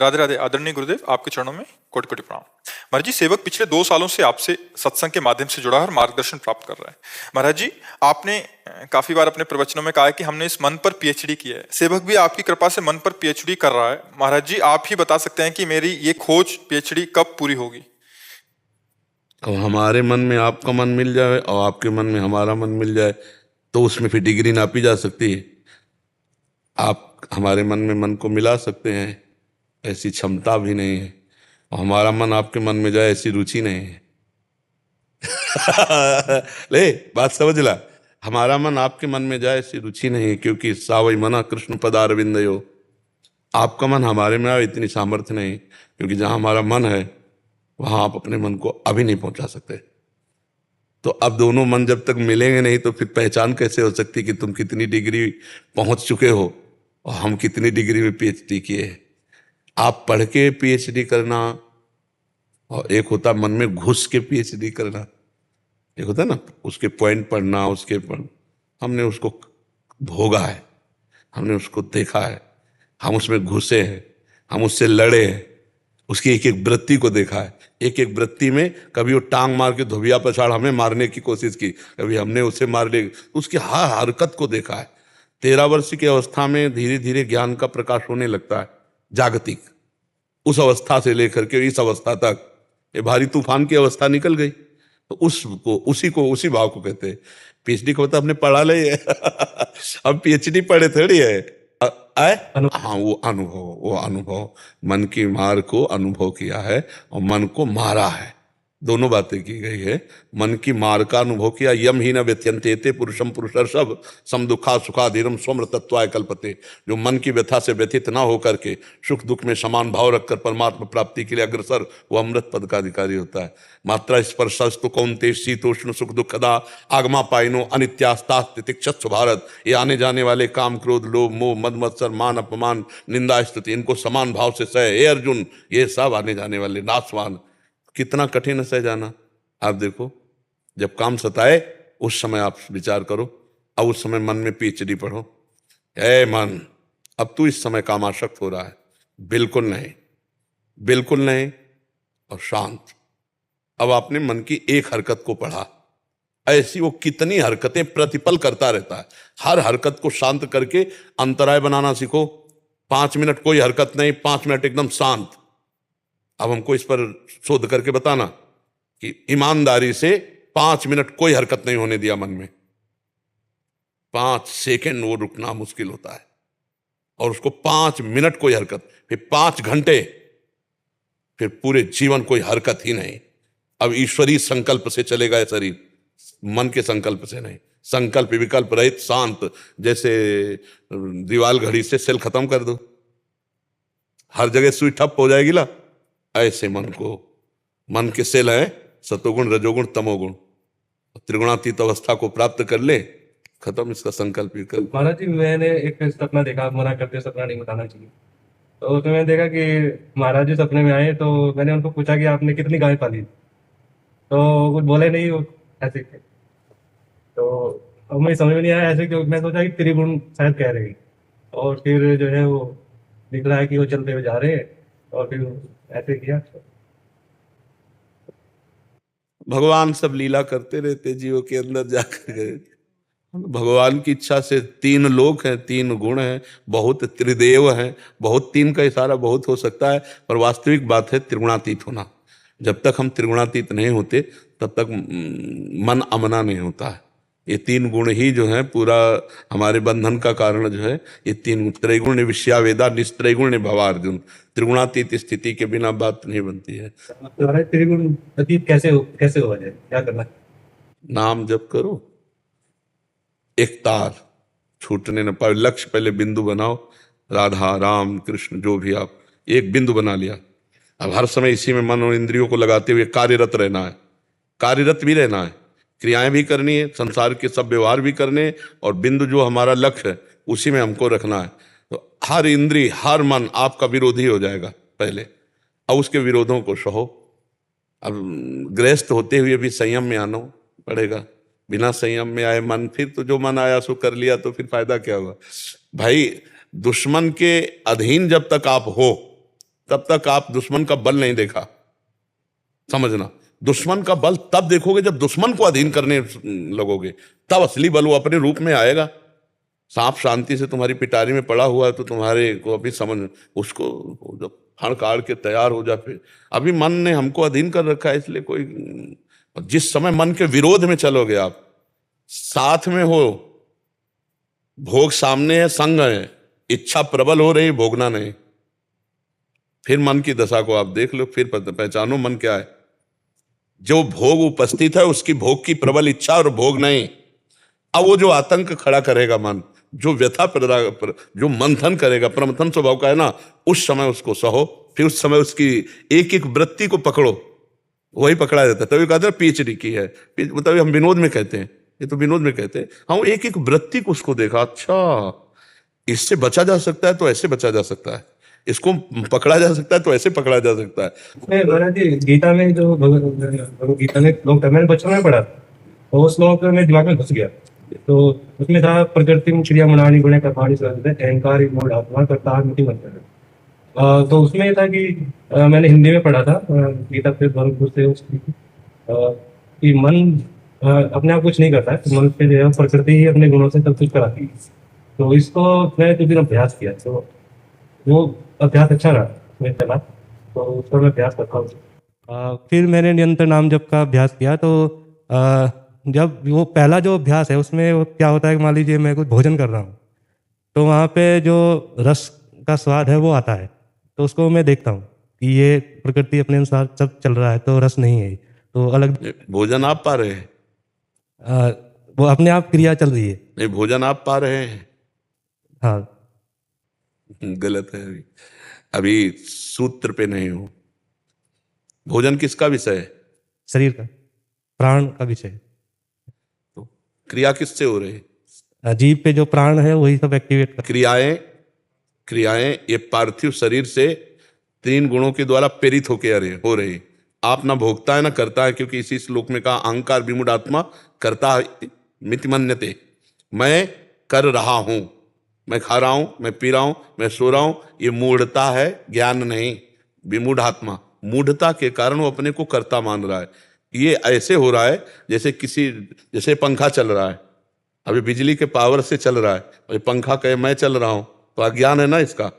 राधे राधे। आदरणीय गुरुदेव, आपके चरणों में कोटि कोटि प्रणाम। महाराज जी, सेवक पिछले 2 सालों से आपसे सत्संग के माध्यम से जुड़ा है और मार्गदर्शन प्राप्त कर रहा है। महाराज जी, आपने काफी बार अपने प्रवचनों में कहा है कि हमने इस मन पर पीएचडी किया है। सेवक भी आपकी कृपा से मन पर पीएचडी कर रहा है। महाराज जी, आप ही बता सकते हैं कि मेरी ये खोज पीएचडी कब पूरी होगी? अब हमारे मन में आपका मन मिल जाए और आपके मन में हमारा मन मिल जाए तो उसमें फिर डिग्री नापी जा सकती है। आप हमारे मन में मन को मिला सकते हैं, ऐसी क्षमता भी नहीं है। और हमारा मन आपके मन में जाए, ऐसी रुचि नहीं है। ले बात समझ ला, हमारा मन आपके मन में जाए ऐसी रुचि नहीं है, क्योंकि सावई मना कृष्ण पदारविंदयो। आपका मन हमारे में आए, इतनी सामर्थ्य नहीं, क्योंकि जहां हमारा मन है वहां आप अपने मन को अभी नहीं पहुंचा सकते। तो अब दोनों मन जब तक मिलेंगे नहीं तो फिर पहचान कैसे हो सकती कि तुम कितनी डिग्री पहुंच चुके हो और हम कितनी डिग्री में पीएचडी किए हैं। आप पढ़ के पीएचडी करना और एक होता मन में घुस के पीएचडी करना, एक होता ना उसके पॉइंट पढ़ना, हमने उसको भोगा है, हमने उसको देखा है, हम उसमें घुसे हैं, हम उससे लड़े हैं, उसकी एक एक वृत्ति को देखा है। एक एक वृत्ति में कभी वो टांग मार के धोबिया पछाड़ हमें मारने की कोशिश की, कभी हमने उसे मार लिया, उसकी हर हरकत को देखा है। 13 वर्ष की अवस्था में धीरे धीरे ज्ञान का प्रकाश होने लगता है, जागतिक। उस अवस्था से लेकर के इस अवस्था तक ये भारी तूफान की अवस्था निकल गई, तो उसी भाव को कहते हैं पीएचडी को। मतलब हमने पढ़ा ले अब पीएचडी पढ़े थोड़ी है। हाँ, वो अनुभव मन की मार को अनुभव किया है और मन को मारा है। दोनों बातें की गई है। मन की मार का अनुभव किया, यम ही न व्यथ्यन्ते पुरुषम पुरुषर्षभ सम दुखा सुखाधीरम स्वमृतत्वाय कल्पते। जो मन की व्यथा से व्यथित ना होकर के सुख दुख में समान भाव रखकर परमात्मा प्राप्ति के लिए अग्रसर, वो अमृत पद का अधिकारी होता है। मात्रा स्पर्शस्तु कौन्तेय शीतोष्ण सुख दुखदा आगमा पाइनो अनित्यास्तास्तितिक्षत्सु भारत। ये आने जाने वाले काम क्रोध लोभ मोह मद मत्सर मान अपमान निंदा स्तुति, इनको समान भाव से सह हे अर्जुन। ये सब आने जाने वाले नाशवान, कितना कठिन है सह जाना। आप देखो, जब काम सताए उस समय आप विचार करो, अब उस समय मन में पीएचडी पढ़ो। ए मन, अब तू इस समय कामासक्त हो रहा है? बिल्कुल नहीं, बिल्कुल नहीं। और शांत। अब आपने मन की एक हरकत को पढ़ा, ऐसी वो कितनी हरकतें प्रतिपल करता रहता है। हर हरकत को शांत करके अंतराय बनाना सीखो। 5 मिनट कोई हरकत नहीं, 5 मिनट एकदम शांत। अब हमको इस पर शोध करके बताना कि ईमानदारी से 5 मिनट कोई हरकत नहीं होने दिया मन में। 5 सेकंड वो रुकना मुश्किल होता है, और उसको 5 मिनट कोई हरकत, फिर 5 घंटे, फिर पूरे जीवन कोई हरकत ही नहीं। अब ईश्वरीय संकल्प से चलेगा ये शरीर, मन के संकल्प से नहीं। संकल्प विकल्प रहित शांत, जैसे दीवाल घड़ी से सेल खत्म कर दो, हर जगह सुई ठप हो जाएगी ला। ऐसे मन को, मन के सेल है सतोगुण रजोगुण तमोगुण, त्रिगुणातीत अवस्था को प्राप्त कर ले, खत्म इसका संकल्प विकल्प। महाराज जी, मैंने एक सपना देखा, आप मना करते सपना नहीं बताना चाहिए। तो उसमें मैंने देखा कि महाराज जी सपने में आए, तो मैंने उनको पूछा कि आपने कितनी गाय पाली, तो कुछ बोले नहीं, वो ऐसे थे। तो अब मुझे समझ में नहीं आया ऐसे क्यों। मैं सोचा कि त्रिगुण शायद कह रही, और फिर जो है वो दिख रहा है कि वो चलते हुए जा रहे हैं, और फिर ऐसे किया। भगवान सब लीला करते रहते जीवों के अंदर जाकर गए। भगवान की इच्छा से 3 लोक हैं, 3 गुण हैं, बहुत त्रिदेव हैं, बहुत 3 का इशारा बहुत हो सकता है, पर वास्तविक बात है त्रिगुणातीत होना। जब तक हम त्रिगुणातीत नहीं होते तब तक मन अमना नहीं होता है। ये 3 गुण ही जो है पूरा हमारे बंधन का कारण जो है, ये 3 त्रैगुण विषया वेदा निस्त्रैगुण्य भवार्जुन। त्रिगुणातीत स्थिति के बिना बात नहीं बनती है। त्रिगुण अतीत कैसे हो जाए, क्या करना है? नाम जप करो, एक तार छूटने न पाए। लक्ष्य पहले बिंदु बनाओ, राधा राम कृष्ण जो भी, आप एक बिंदु बना लिया। अब हर समय इसी में मन और इंद्रियों को लगाते हुए कार्यरत रहना है, कार्यरत भी रहना है, क्रियाएं भी करनी है, संसार के सब व्यवहार भी करने, और बिंदु जो हमारा लक्ष्य है उसी में हमको रखना है। तो हर इंद्री हर मन आपका विरोधी हो जाएगा पहले, अब उसके विरोधों को सहो। अब गृहस्थ होते हुए भी संयम में आना पड़ेगा। बिना संयम में आए मन, फिर तो जो मन आया सो कर लिया, तो फिर फायदा क्या हुआ भाई। दुश्मन के अधीन जब तक आप हो तब तक आप दुश्मन का बल नहीं देखा। समझना, दुश्मन का बल तब देखोगे जब दुश्मन को अधीन करने लगोगे, तब असली बल वो अपने रूप में आएगा। सांप शांति से तुम्हारी पिटारी में पड़ा हुआ है तो तुम्हारे को अभी समझ, उसको जब फण काट के तैयार हो जा, फिर अभी मन ने हमको अधीन कर रखा है। इसलिए कोई, जिस समय मन के विरोध में चलोगे आप, साथ में हो, भोग सामने है, संग है, इच्छा प्रबल हो रही, भोगना नहीं, फिर मन की दशा को आप देख लो, फिर पहचानो मन क्या है। जो भोग उपस्थित है उसकी भोग की प्रबल इच्छा और भोग नहीं। अब वो जो आतंक खड़ा करेगा मन, जो व्यथा जो मंथन करेगा, प्रमथन स्वभाव का है ना, उस समय उसको सहो, फिर उस समय उसकी एक एक वृत्ति को पकड़ो, वही पकड़ा जाता है। तभी कहते हैं पीएचडी की है, मतलब हम विनोद में कहते हैं, ये तो विनोद में कहते हैं। हाँ, एक एक वृत्ति को उसको देखा, अच्छा इससे बचा जा सकता है तो ऐसे बचा जा सकता है, इसको पकड़ा जा सकता है तो ऐसे पकड़ा जा सकता है। मैं महाराज जी गीता में जो भगवत गीता में श्लोक था, मैंने बचपन में पढ़ा था, तो वो श्लोक मेरे दिमाग में घुस गया। तो उसमें था प्रकृति क्रिया मनानी गुणे कर्माणि सर्वदा अहंकार मूढ़ आत्मा कर्ता मिति मंत्र। तो उसमें ये था कि मैंने हिंदी में पढ़ा था गीता पे भरपूर से उसकी कि मन अपने आप कुछ नहीं करता है, मन पे जो है प्रकृति ही अपने गुणों से सब कुछ कराती है। तो इसको मैंने कुछ दिन अभ्यास किया, तो वो अभ्यास अच्छा रहा, मैं चला, तो उसका मैं अभ्यास करता हूँ। फिर मैंने निरंतर नाम जप का अभ्यास किया। तो जब वो पहला जो अभ्यास है उसमें वो क्या होता है कि मान लीजिए मैं कुछ भोजन कर रहा हूँ, तो वहाँ पे जो रस का स्वाद है वो आता है, तो उसको मैं देखता हूँ कि ये प्रकृति अपने अनुसार सब चल रहा है, तो रस नहीं है, तो अलग भोजन आप पा रहे हैं, वो अपने आप क्रिया चल रही है। नहीं भोजन आप पा रहे हैं, हाँ गलत है। अभी सूत्र पे नहीं हो। भोजन किसका विषय है? शरीर का, प्राण का विषय। तो क्रिया किससे हो रही है? जीव पे जो प्राण है वही सब एक्टिवेट कर। क्रियाएं ये पार्थिव शरीर से 3 गुणों के द्वारा प्रेरित होकर हो रही। आप ना भोगता है ना करता है, क्योंकि इसी श्लोक में कहा अहंकार विमूढ़ आत्मा करता मिति मन्यते, मैं कर रहा हूं, मैं खा रहा हूं, मैं पी रहा हूं, मैं सो रहा हूं, ये मूढ़ता है, ज्ञान नहीं। विमूढ़ आत्मा, मूढ़ता के कारण वो अपने को कर्ता मान रहा है। ये ऐसे हो रहा है जैसे पंखा चल रहा है, अभी बिजली के पावर से चल रहा है, और पंखा कहे मैं चल रहा हूं, तो अज्ञान है ना इसका।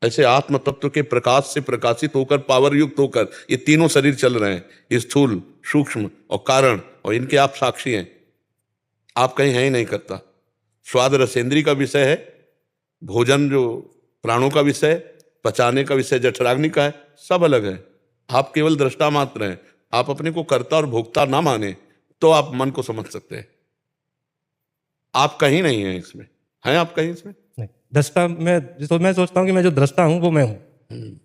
ऐसे आत्म तत्व के प्रकाश से प्रकाशित होकर, पावर युक्त होकर ये तीनों शरीर चल रहे हैं, स्थूल, सूक्ष्म और कारण, और इनके आप साक्षी हैं। आप कहीं है ही नहीं करता। स्वाद रसेंद्री का विषय है, भोजन जो प्राणों का विषय, पचाने का विषय जठराग्नि का है, सब अलग है। आप केवल दृष्टा मात्र हैं। आप अपने को कर्ता और भोक्ता ना माने तो आप मन को समझ सकते हैं। आप कहीं नहीं हैं इसमें, हैं आप कहीं इसमें नहीं, दृष्टा मैं सोचता हूँ कि मैं जो दृष्टा हूँ वो मैं हूँ।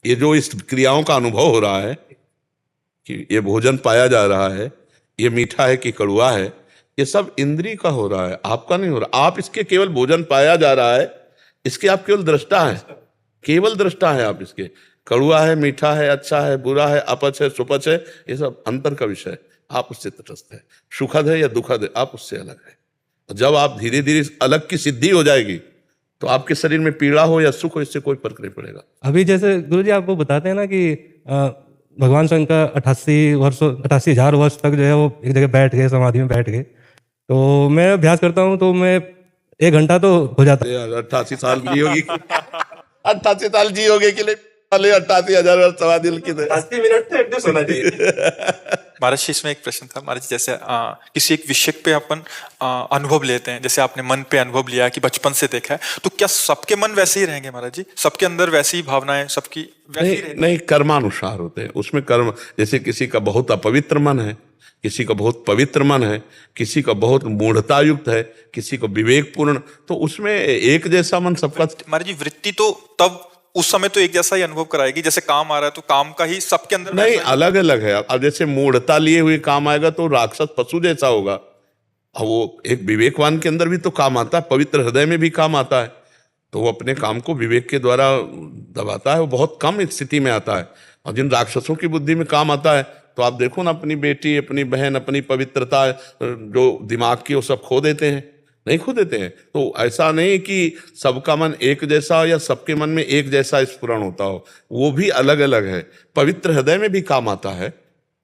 ये जो इस क्रियाओं का अनुभव हो रहा है कि ये भोजन पाया जा रहा है, ये मीठा है कि कड़वा है, ये सब इंद्रिय का हो रहा है, आपका नहीं हो रहा। आप इसके केवल भोजन पाया जा रहा है, इसके आप केवल दृष्टा हैं, केवल दृष्टा है आप इसके। कड़वा है, मीठा है, अच्छा है, बुरा है, अपच है, सुपच है, ये सब अंतर का विषय है। आप उससे तटस्थ है। सुखद है या दुखद है, आप उससे अलग है। जब आप धीरे धीरे अलग की सिद्धि हो जाएगी तो आपके शरीर में पीड़ा हो या सुख हो, इससे कोई फर्क नहीं पड़ेगा। अभी जैसे गुरुजी आपको बताते हैं ना कि भगवान शंकर 88,000 वर्ष तक जो है वो एक जगह बैठ गए, समाधि में बैठ गए। तो मैं अभ्यास करता हूँ तो मैं 1 घंटा तो हो जाता है। 88 साल जी होगी 88 साल जी होगे के लिए 88,000 वर्ष समाधि की 80 मिनट तो एडजस्ट होना चाहिए। महाराज जी इसमें एक प्रश्न था महाराज जी, जैसे किसी एक विषय पे अपन अनुभव लेते हैं, जैसे आपने मन पे अनुभव लिया कि बचपन से देखा है, तो क्या सबके मन वैसे ही रहेंगे महाराज जी? सबके अंदर वैसी ही भावनाएं सबकी वैसी ही रहेंगी? नहीं, कर्मानुसार होते हैं उसमें कर्म। जैसे किसी का बहुत अपवित्र मन है, किसी का बहुत पवित्र मन है, किसी का बहुत मूढ़ता युक्त है, किसी को विवेकपूर्ण, तो उसमें एक जैसा मन सबका। महाराज जी वृत्ति तो तब उस समय तो एक जैसा ही अनुभव कराएगी, जैसे काम आ रहा है तो काम का ही सबके अंदर नहीं, अलग अलग है। अब जैसे मूढ़ता लिए हुए काम आएगा तो राक्षस पशु जैसा होगा। अब वो एक विवेकवान के अंदर भी तो काम आता है, पवित्र हृदय में भी काम आता है, तो वो अपने काम को विवेक के द्वारा दबाता है। वो बहुत कम स्थिति में आता है। और जिन राक्षसों की बुद्धि में काम आता है, तो आप देखो ना, अपनी बेटी, अपनी बहन, अपनी पवित्रता जो दिमाग की, वो सब खो देते हैं। नहीं खो देते हैं। तो ऐसा नहीं कि सबका मन एक जैसा हो या सबके मन में एक जैसा स्फुरण होता हो, वो भी अलग अलग है। पवित्र हृदय में भी काम आता है,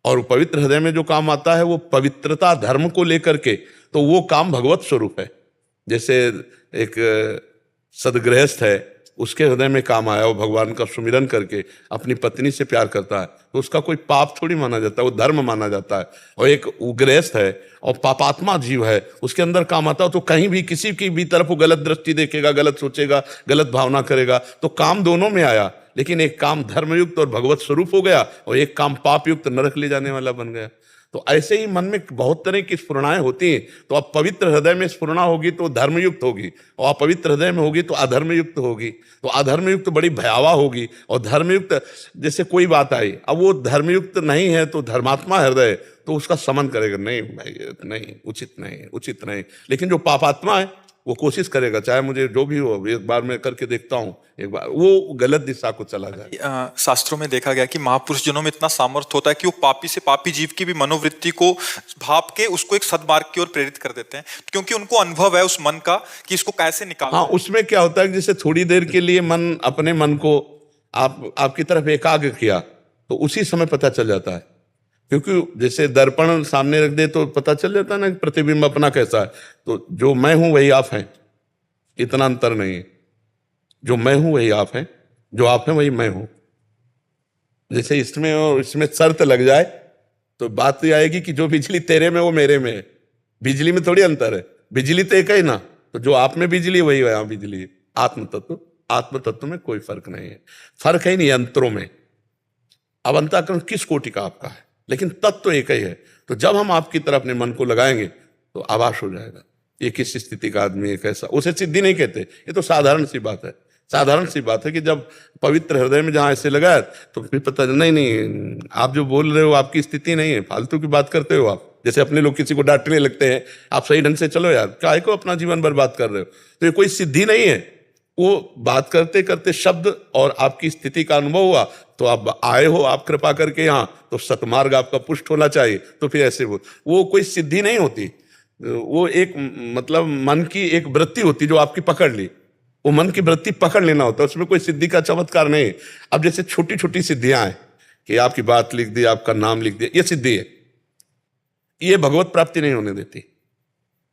और पवित्र हृदय में जो काम आता है वो पवित्रता धर्म को लेकर के, तो वो काम भगवत स्वरूप है। जैसे एक सदगृहस्थ है, उसके हृदय में काम आया, वो भगवान का सुमिरन करके अपनी पत्नी से प्यार करता है, तो उसका कोई पाप थोड़ी माना जाता है, वो धर्म माना जाता है। और एक गृहस्थ है और पापात्मा जीव है, उसके अंदर काम आता है, तो कहीं भी किसी की भी तरफ वो गलत दृष्टि देखेगा, गलत सोचेगा, गलत भावना करेगा, तो काम दोनों में आया। लेकिन एक काम धर्मयुक्त और भगवत स्वरूप हो गया, और एक काम पाप युक्त नरक ले जाने वाला बन गया। तो ऐसे ही मन में बहुत तरह की स्फुरणाएं होती हैं। तो अब पवित्र हृदय में स्फुरणा होगी तो धर्मयुक्त होगी, और अपवित्र हृदय में होगी तो अधर्मयुक्त होगी। तो अधर्मयुक्त बड़ी भयावह होगी, और धर्मयुक्त जैसे कोई बात आई, अब वो धर्मयुक्त नहीं है तो धर्मात्मा हृदय, तो उसका समन करेगा, नहीं भाई नहीं, उचित नहीं, उचित नहीं। लेकिन जो पापात्मा है वो कोशिश करेगा, चाहे मुझे जो भी हो, एक बार मैं करके देखता हूँ, एक बार वो गलत दिशा को चला जाए। शास्त्रों में देखा गया कि महापुरुष जनों में इतना सामर्थ्य होता है कि वो पापी से पापी जीव की भी मनोवृत्ति को भाप के उसको एक सद्मार्ग की ओर प्रेरित कर देते हैं, क्योंकि उनको अनुभव है उस मन का कि इसको कैसे निकालना। हाँ, उसमें क्या होता है कि जैसे थोड़ी देर के लिए मन, अपने मन को आपकी तरफ एकाग्र किया, तो उसी समय पता चल जाता है। क्योंकि जैसे दर्पण सामने रख दे तो पता चल जाता है ना प्रतिबिंब अपना कैसा है। तो जो मैं हूं वही आप हैं, इतना अंतर नहीं है। जो मैं हूं वही आप हैं, जो आप हैं वही मैं हूं। जैसे इसमें और इसमें शर्त लग जाए तो बात ये आएगी कि जो बिजली तेरे में वो मेरे में है। बिजली में थोड़ी अंतर है, बिजली तो एक ही ना। तो जो आप में बिजली वही यहाँ बिजली है। आत्म तत्व में कोई फर्क नहीं है, फर्क है नहीं यंत्रों में। अब अंतःकरण किस कोटि का आपका है, लेकिन तत्व एक ही है। तो जब हम आपकी तरफ अपने मन को लगाएंगे तो आभास हो जाएगा ये किस स्थिति का आदमी है, कैसा। उसे सिद्धि नहीं कहते, ये तो साधारण सी बात है। साधारण सी बात है कि जब पवित्र हृदय में जहां ऐसे लगा तो फिर पता नहीं आप जो बोल रहे हो आपकी स्थिति नहीं है, फालतू की बात करते हो आप। जैसे अपने लोग किसी को डांटने लगते हैं, आप सही ढंग से चलो यार, काहे को अपना जीवन बर्बाद कर रहे हो। तो ये कोई सिद्धि नहीं है। वो बात करते करते शब्द और आपकी स्थिति का अनुभव हुआ, तो आप आए हो, आप कृपा करके यहाँ, तो सतमार्ग आपका पुष्ट होना चाहिए। तो फिर ऐसे वो कोई सिद्धि नहीं होती, वो एक मतलब मन की एक वृत्ति होती जो आपकी पकड़ ली। वो मन की वृत्ति पकड़ लेना होता है, उसमें कोई सिद्धि का चमत्कार नहीं है। अब जैसे छोटी छोटी सिद्धियां हैं कि आपकी बात लिख दी, आपका नाम लिख दिया, ये सिद्धि है। ये भगवत प्राप्ति नहीं होने देती।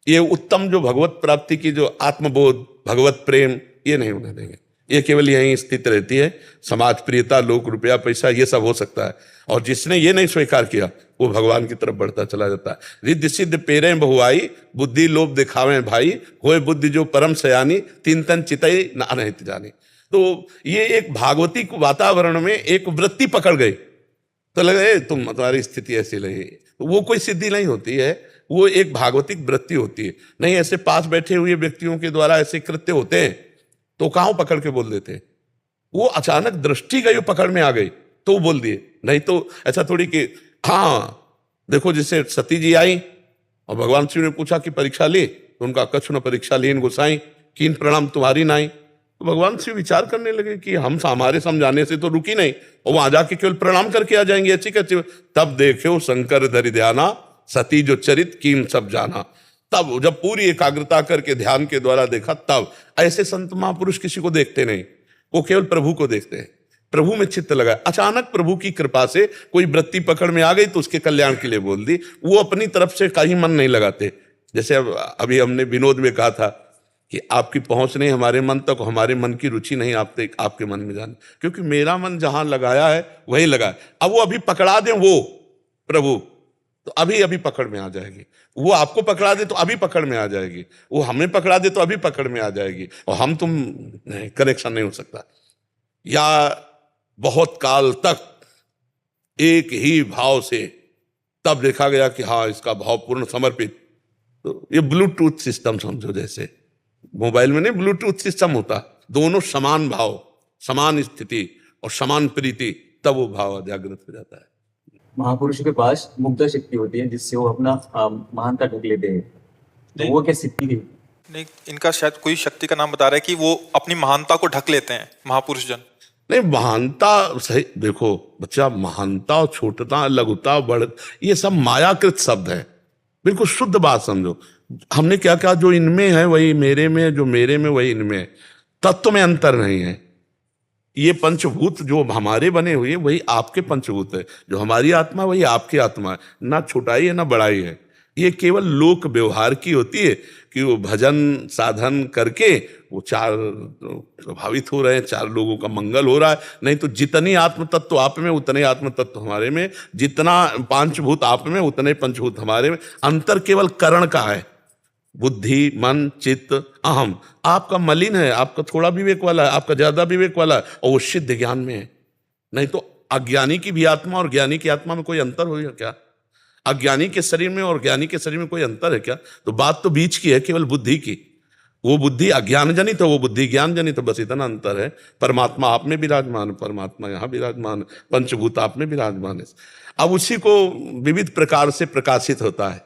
ये उत्तम जो भगवत प्राप्ति की जो आत्मबोध, भगवत प्रेम, ये नहीं होने देंगे। ये केवल यहीं स्थित रहती है। समाज प्रियता, लोक, रुपया, पैसा, ये सब हो सकता है। और जिसने ये नहीं स्वीकार किया वो भगवान की तरफ बढ़ता चला जाता है। रिद्धि सिद्ध पेरे बहुआई, बुद्धि लोभ दिखावे भाई, होए बुद्धि जो परम सयानी, तीन तन चितई न अनहित जानी। तो ये एक भागवती वातावरण में एक वृत्ति पकड़ गई, तो लगे तुम्हारी स्थिति ऐसी लगी। तो वो कोई सिद्धि नहीं होती है, वो एक भागवतिक वृत्ति होती है। नहीं, ऐसे पास बैठे हुए व्यक्तियों के द्वारा ऐसे कृत्य होते हैं तो कहाँ पकड़ के बोल देते हैं। वो अचानक दृष्टि गई, पकड़ में आ गई तो बोल दिए। नहीं तो ऐसा थोड़ी कि हाँ देखो, जैसे सती जी आई और भगवान शिव ने पूछा कि परीक्षा ली, तो उनका कछु न परीक्षा लीन गोसाई, कीन प्रणाम तुम्हारी नाई। तो भगवान शिव विचार करने लगे कि हम हमारे समझाने से तो रुकी नहीं, और वहां जाके केवल प्रणाम करके आ जाएंगे, अच्छी कैसी। तब देखो शंकर धरि ध्याना, सती जो चरित कीन सब जाना। तब जब पूरी एकाग्रता करके ध्यान के द्वारा देखा, तब ऐसे संत महापुरुष किसी को देखते नहीं, वो केवल प्रभु को देखते हैं। प्रभु में चित्त लगा, अचानक प्रभु की कृपा से कोई वृत्ति पकड़ में आ गई तो उसके कल्याण के लिए बोल दी। वो अपनी तरफ से कहीं मन नहीं लगाते। जैसे अभी हमने विनोद में कहा था कि आपकी पहुंच नहीं हमारे मन तक, हमारे मन की रुचि नहीं आपके मन में जाने, क्योंकि मेरा मन जहां लगाया है वही लगा है। अब वो अभी पकड़ा दें वो प्रभु, तो अभी अभी पकड़ में आ जाएगी। वो आपको पकड़ा दे तो अभी पकड़ में आ जाएगी, वो हमें पकड़ा दे तो अभी पकड़ में आ जाएगी, और हम तुम नहीं, कनेक्शन नहीं हो सकता। या बहुत काल तक एक ही भाव से, तब देखा गया कि हाँ इसका भाव पूर्ण समर्पित। तो ये ब्लूटूथ सिस्टम समझो, जैसे मोबाइल में नहीं ब्लूटूथ सिस्टम होता, दोनों समान भाव, समान स्थिति और समान प्रीति, तब वो भाव जागृत हो जाता है। महापुरुषों के पास मुग्धा शक्ति होती है जिससे वो अपना महानता ढक लेते हैं, तो वो क्या शक्ति थी? नहीं, इनका शायद कोई शक्ति का नाम बता रहा है कि वो अपनी महानता को ढक लेते हैं महापुरुष जन। नहीं, महानता सही, देखो बच्चा, महानता, छोटता, लघुता, बड़, ये सब मायाकृत शब्द है। बिल्कुल शुद्ध बात समझो। हमने क्या कहा, जो इनमें है वही मेरे में है, जो मेरे में वही इनमें है, तत्व में अंतर नहीं है। ये पंचभूत जो हमारे बने हुए वही आपके पंचभूत है, जो हमारी आत्मा वही आपकी आत्मा है, ना छोटाई है ना बड़ाई है। ये केवल लोक व्यवहार की होती है कि वो भजन साधन करके वो चार प्रभावित हो रहे हैं, चार लोगों का मंगल हो रहा है। नहीं तो जितनी आत्म तत्व आप में उतने आत्म तत्व हमारे में, जितना पंचभूत आप में उतने पंचभूत हमारे में। अंतर केवल करण का है, बुद्धि मन चित्त अहम। आपका मलिन है, आपका थोड़ा विवेक वाला है, आपका ज्यादा विवेक वाला है, और वो सिद्ध ज्ञान में है। नहीं तो अज्ञानी की भी आत्मा और ज्ञानी की आत्मा में कोई अंतर होगा क्या? अज्ञानी के शरीर में और ज्ञानी के शरीर में कोई अंतर है क्या? तो बात तो बीच की है, केवल बुद्धि की। वो बुद्धि अज्ञान जनित है, वो बुद्धि ज्ञान जनित है, बस इतना अंतर है। परमात्मा आप में विराजमान है, परमात्मा यहाँ विराजमान है, पंचभूत आप में विराजमान है। अब उसी को विविध प्रकार से प्रकाशित होता है।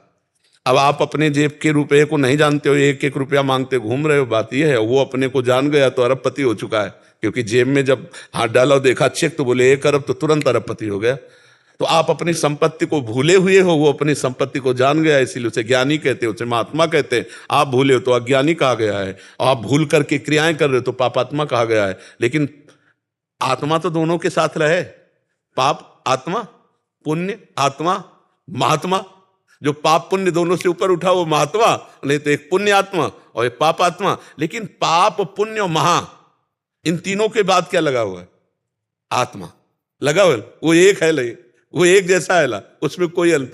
अब आप अपने जेब के रुपए को नहीं जानते हो, एक एक रुपया मांगते घूम रहे हो, बात यह है। वो अपने को जान गया तो अरबपति हो चुका है, क्योंकि जेब में जब हाथ डाला और देखा चेक तो बोले 1 अरब, तो तुरंत अरबपति हो गया। तो आप अपनी संपत्ति को भूले हुए हो, वो अपनी संपत्ति को जान गया, इसीलिए उसे ज्ञानी कहते हैं, उसे महात्मा कहते हैं। आप भूले हो तो अज्ञानी कहा गया है, और आप भूल करके क्रियाएं कर रहे हो तो पापात्मा कहा गया है। लेकिन आत्मा तो दोनों के साथ रहे, पाप आत्मा, पुण्य आत्मा, महात्मा। जो पाप पुण्य दोनों से ऊपर उठा वो महात्मा, नहीं तो एक पुण्य आत्मा और एक पाप आत्मा। लेकिन पाप पुण्य और महा, इन तीनों के बाद क्या लगा हुआ है? आत्मा लगा हुआ है। वो एक है, वो एक जैसा है, उसमें कोई अंतर